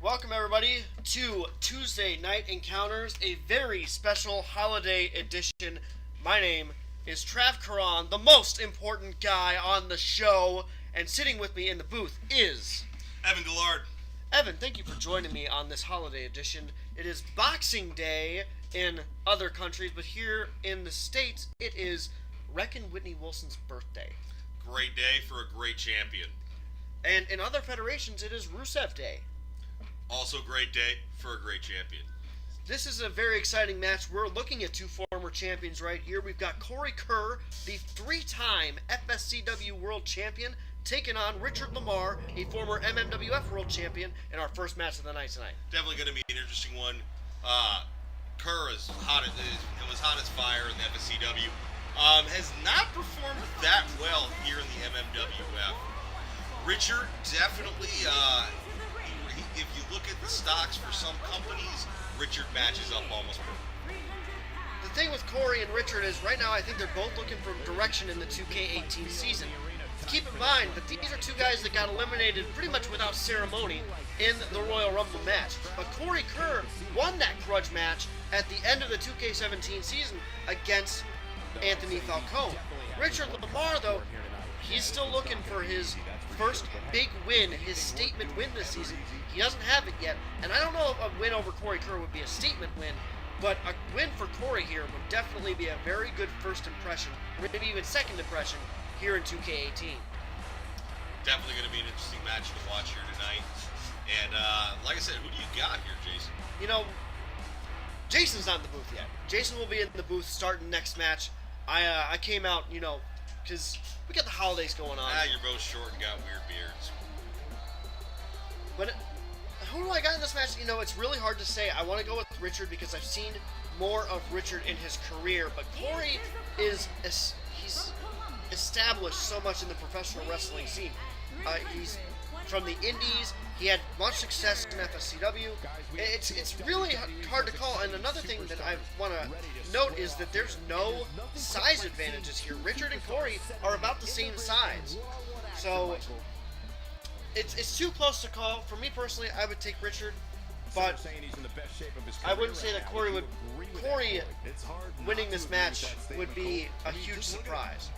Welcome everybody to Tuesday Night Encounters, a very special holiday edition. My name is Trav Karan, the most important guy on the show, and sitting with me in the booth is Evan Dillard. Evan, thank you for joining me on this holiday edition. It is Boxing Day in other countries, but here in the States, it is Reckon Whitney Wilson's birthday. Great day for a great champion. And in other federations, it is Rusev Day. Also great day for a great champion. This is a very exciting match. We're looking at two former champions right here. We've got Corey Kerr, the three-time FSCW World Champion, taking on Richard Lamar, a former MMWF World Champion, in our first match of the night tonight. Definitely going to be an interesting one. Kerr is was hot as fire in the FSCW. Has not performed that well here in the MMWF. Richard definitely, if you look at the stocks for some companies, Richard matches up almost perfect. The thing with Corey and Richard is right now I think they're both looking for direction in the 2K18 season. Keep in mind that these are two guys that got eliminated pretty much without ceremony in the Royal Rumble match. But Corey Kerr won that grudge match at the end of the 2K17 season against Anthony Falcone. Richard Lamar, though, he's still looking for his first big win, his statement win this season. He doesn't have it yet, and I don't know if a win over Corey Kerr would be a statement win, but a win for Corey here would definitely be a very good first impression, maybe even second impression, here in 2K18. Definitely going to be an interesting match to watch here tonight. And like I said, who do you got here, Jason? You know, Jason's not in the booth yet. Jason will be in the booth starting next match. I came out, you know, because we got the holidays going on. You're both short and got weird beards. But who do I got in this match? You know, it's really hard to say. I want to go with Richard because I've seen more of Richard in his career. But Corey he's established so much in the professional wrestling scene. He's from the indies. He had much success in FSCW. It's really hard to call. And another thing that I want to note is that there's no size advantages here. Richard and Corey are about the same size. So it's too close to call. For me personally, I would take Richard. But I wouldn't say that Corey winning this match would be a huge surprise.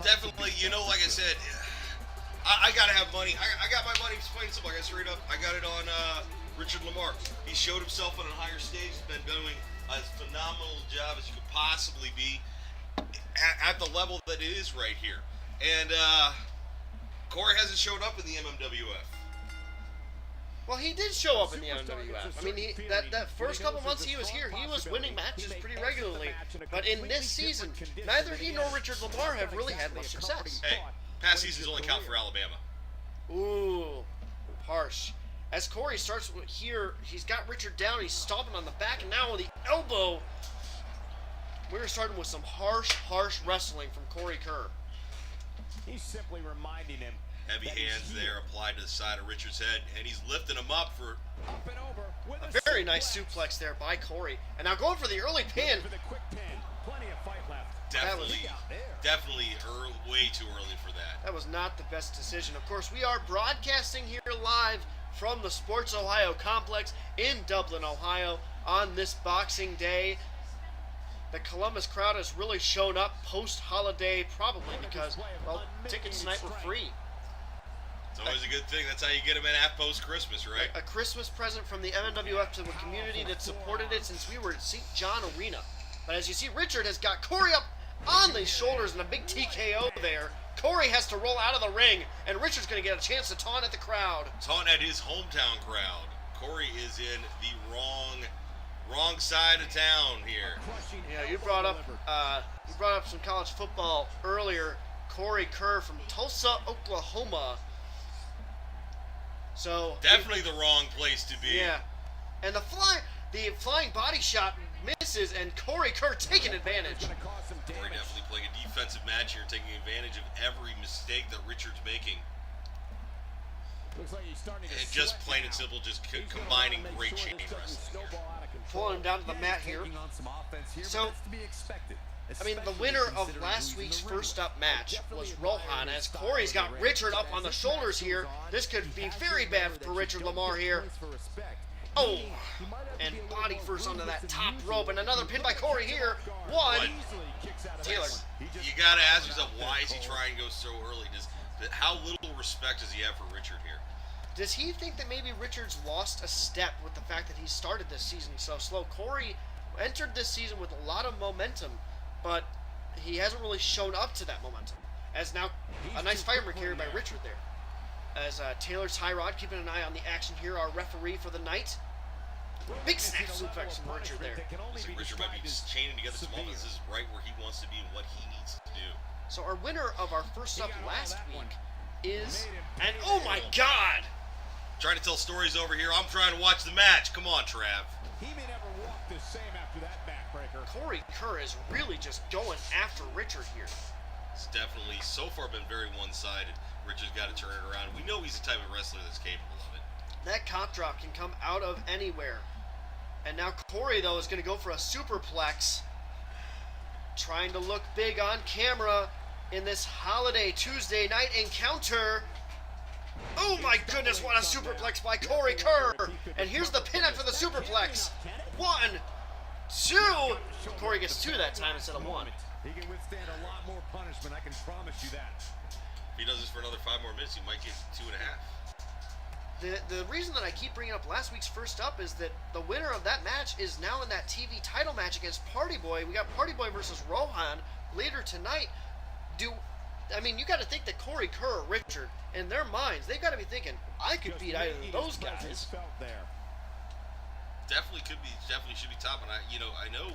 Definitely, you know, like I said, I gotta have money. I got my money plain simple. I got straight up. I got it on Richard Lamar. He showed himself on a higher stage. He's been doing as phenomenal job as you could possibly be at the level that it is right here. And Corey hasn't showed up in the MMWF. Well, he did show up in the MMWF. I mean, that first couple months he was here, he was winning matches pretty regularly. But in this season, neither he nor Richard Lamar have really had much success. Hey, past seasons only count for Alabama. Ooh, harsh. As Corey starts here, he's got Richard down, he's stomping on the back, and now with the elbow, we're starting with some harsh wrestling from Corey Kerr. He's simply reminding him. Heavy hands there applied to the side of Richard's head, and he's lifting him up for a very nice suplex there by Corey. And now going for the early pin. Definitely way too early for that. That was not the best decision. Of course, we are broadcasting here live from the Sports Ohio complex in Dublin, Ohio on this Boxing Day. The Columbus crowd has really shown up post-holiday, probably because, well, tickets tonight were free. It's always a good thing. That's how you get them in at post-Christmas, right? A Christmas present from the MMWF to the community that supported it since we were at St. John Arena. But as you see, Richard has got Corey up on the shoulders and a big TKO there. Corey has to roll out of the ring, and Richard's going to get a chance to taunt at the crowd. Taunt at his hometown crowd. Corey is in the wrong side of town here. Yeah, you brought up some college football earlier. Corey Kerr from Tulsa, Oklahoma. So definitely the wrong place to be. Yeah, and the flying body shot misses, and Corey Kerr taking advantage. Corey definitely playing a defensive match here, taking advantage of every mistake that Richard's making. And just plain and simple, just combining great chain wrestling here. Pulling him down to the mat here. So I mean, the winner of last week's first up match was Rohan, as Corey's got Richard up on the shoulders here. This could be very bad for Richard Lamar here. Oh, and body first onto that top rope, and another pin by Corey here. One. Taylor. You gotta ask yourself, why is he trying to go so early? How little respect does he have for Richard here? Does he think that maybe Richard's lost a step with the fact that he started this season so slow? Corey entered this season with a lot of momentum, but he hasn't really shown up to that momentum. As now, a nice fireman carried by Richard there. As Taylor Tyrod keeping an eye on the action here, our referee for the night. Big snap suplex from Richard there. Looks like Richard might be just chaining together some moments. This is right where he wants to be and what he needs to do. So our winner of our first up last week is, and oh my God! Trying to tell stories over here. I'm trying to watch the match. Come on, Trav. He may never walk the same after that backbreaker. Corey Kerr is really just going after Richard here. It's definitely, so far, been very one-sided. Richard's got to turn it around. We know he's the type of wrestler that's capable of it. That cop drop can come out of anywhere. And now Corey, though, is going to go for a superplex. Trying to look big on camera in this holiday Tuesday night encounter. Oh my goodness, what a superplex by Corey Kerr. And here's the pin after the superplex. 1, 2. Corey gets 2 that time instead of 1. He can withstand a lot more punishment, I can promise you that. If he does this for another 5 more minutes, he might get 2.5. The reason that I keep bringing up last week's first up is that the winner of that match is now in that TV title match against Party Boy. We got Party Boy versus Rohan later tonight. I mean, you got to think that Corey Kerr or Richard, in their minds, they've got to be thinking, I could beat either of those guys. Definitely should be top. And I know.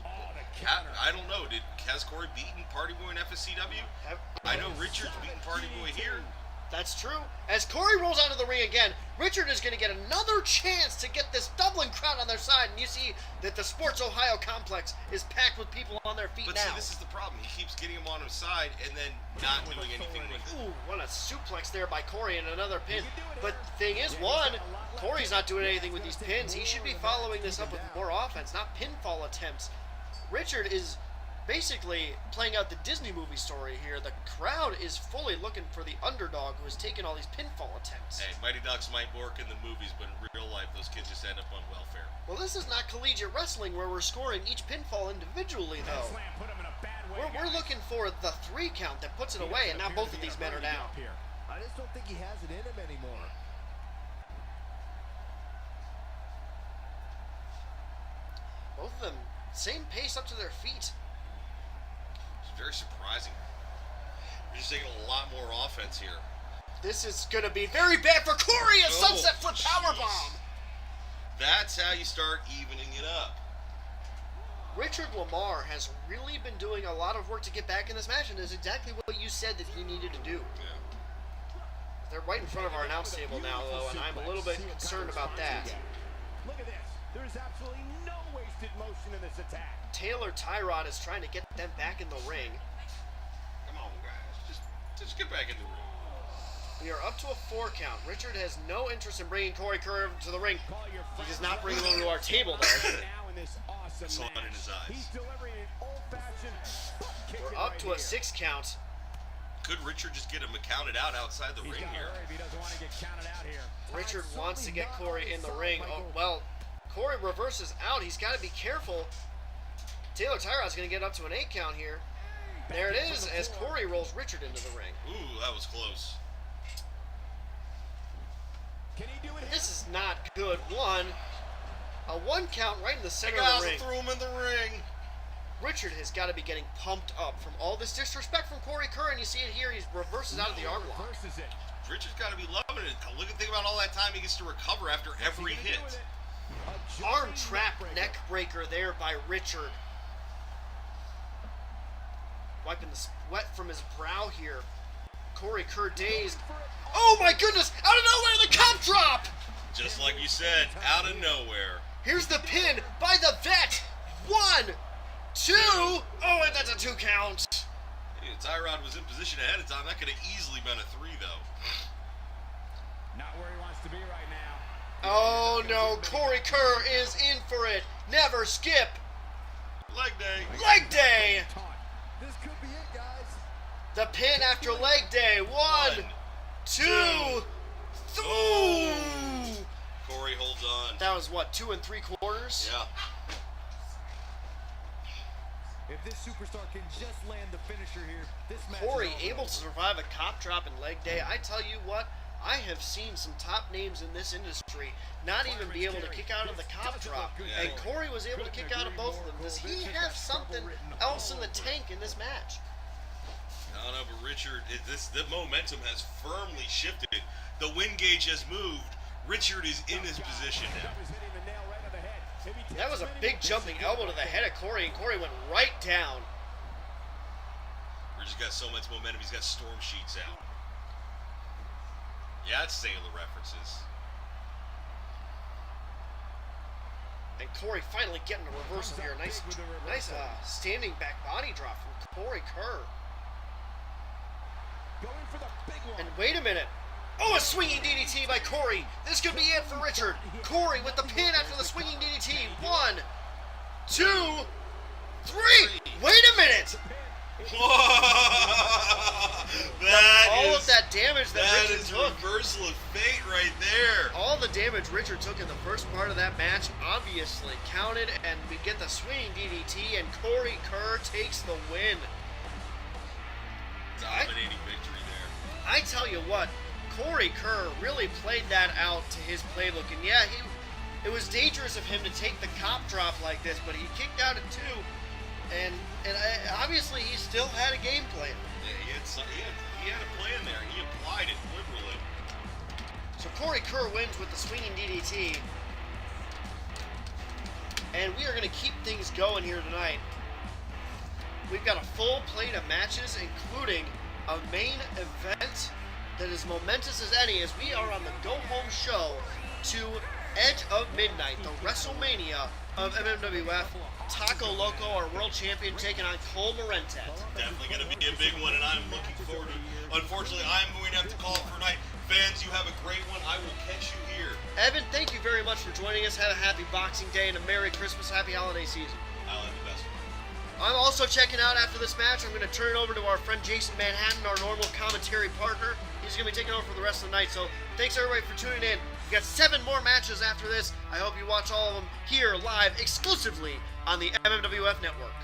I don't know. Has Corey beaten Party Boy in FSCW? I know Richard's beaten Party Boy here. That's true. As Corey rolls onto the ring again, Richard is going to get another chance to get this Dublin crowd on their side. And you see that the Sports Ohio complex is packed with people on their feet but now. See, this is the problem. He keeps getting him on his side and then not doing anything with it. Ooh, what a suplex there by Corey and another pin. But the thing is, one, Corey's not doing anything with these pins. He should be following this up with more offense, not pinfall attempts. Richard is basically playing out the Disney movie story here. The crowd is fully looking for the underdog who has taken all these pinfall attempts. Hey, Mighty Ducks might work in the movies, but in real life, those kids just end up on welfare. Well, this is not collegiate wrestling where we're scoring each pinfall individually, though. We're looking for the 3 count that puts it away, and now both of these men are down. I just don't think he has it in him anymore. Both of them, same pace up to their feet. It's very surprising. We're just taking a lot more offense here. This is going to be very bad for Corey. A sunset flip powerbomb. That's how you start evening it up. Richard Lamar has really been doing a lot of work to get back in this match, and is exactly what you said that he needed to do. Yeah. They're right in front of our announce table now, though, and I'm a little bit concerned about that. Look at this. There's absolutely no wasted motion in this attack. Taylor Tyrod is trying to get them back in the ring. Come on, guys. Just get back in the ring. We are up to a 4 count. Richard has no interest in bringing Corey Kerr to the ring. He does not bring him over to our table, though. I saw it in his eyes. We're up to a 6 count. Could Richard just get him counted out outside the ring here? Richard wants to get Corey in the ring. Oh, well, Corey reverses out. He's got to be careful. Taylor Tyrod's going to get up to an 8 count here. There it is, as Corey rolls Richard into the ring. Ooh, that was close. This is not good. A 1 count right in the center Hey guys, of the ring. threw him in the ring. Richard has got to be getting pumped up from all this disrespect from Corey Kerr, and you see it here. He reverses out of the arm lock. Richard's got to be loving it. Think about all that time he gets to recover after every hit. Arm trap neck breaker there by Richard. Wiping the sweat from his brow here. Corey Kerr dazed. Oh my goodness! Out of nowhere, the cop drop! Just like you said, out of nowhere. Here's the pin by the vet. 1, 2. Oh, and that's a 2 count. Yeah, Tyrod was in position ahead of time. That could have easily been a 3, though. Not where he wants to be right now. Oh no, Corey Kerr is in for it. Never skip. Leg day. Leg day. The pin after leg day. One, two, three. Corey holds on. That was what, 2 3/4? Yeah. If this superstar can just land the finisher here, this match Corey is all able over. to survive a cop drop in leg day. I tell you what, I have seen some top names in this industry not even be able to kick out of the cop drop. Yeah. And Corey was able to kick out of both of them. Does he have something else in the tank in this match? I don't know, but Richard, the momentum has firmly shifted. The win gauge has moved. Richard is in his position now. That was a big jumping elbow to the head of Corey, and Corey went right down. Richard's got so much momentum, he's got storm sheets out. Yeah, it's Sailor references. And Corey finally getting a reversal here. Nice standing back body drop from Corey Kerr. Going for the big one. And wait a minute. Oh, a swinging DDT by Corey. This could be it for Richard. Corey with the pin after the swinging DDT. 1, 2, 3. Wait a minute. All of that damage that Richard took. Reversal of fate right there. All the damage Richard took in the first part of that match obviously counted, and we get the swinging DDT, and Corey Kerr takes the win. Dominating victory there. I tell you what, Corey Kerr really played that out to his playbook, and yeah, it was dangerous of him to take the cop drop like this, but he kicked out at 2, and obviously he still had a game plan. Yeah, he had a plan there. He applied it liberally. So Corey Kerr wins with the swinging DDT, and we are going to keep things going here tonight. We've got a full plate of matches, including a main event that is momentous as any, as we are on the go-home show to Edge of Midnight, the WrestleMania of MMWF. Taco Loco, our world champion, taking on Cole Morentet. Definitely going to be a big one, and I'm looking forward to it. Unfortunately, I'm going to have to call it for night. Fans, you have a great one. I will catch you here. Evan, thank you very much for joining us. Have a happy Boxing Day and a Merry Christmas, happy holiday season. I'll have the best one. I'm also checking out after this match. I'm going to turn it over to our friend Jason Manhattan, our normal commentary partner. He's going to be taking over for the rest of the night. So thanks everybody for tuning in. We've got 7 more matches after this. I hope you watch all of them here live exclusively on the MMWF Network.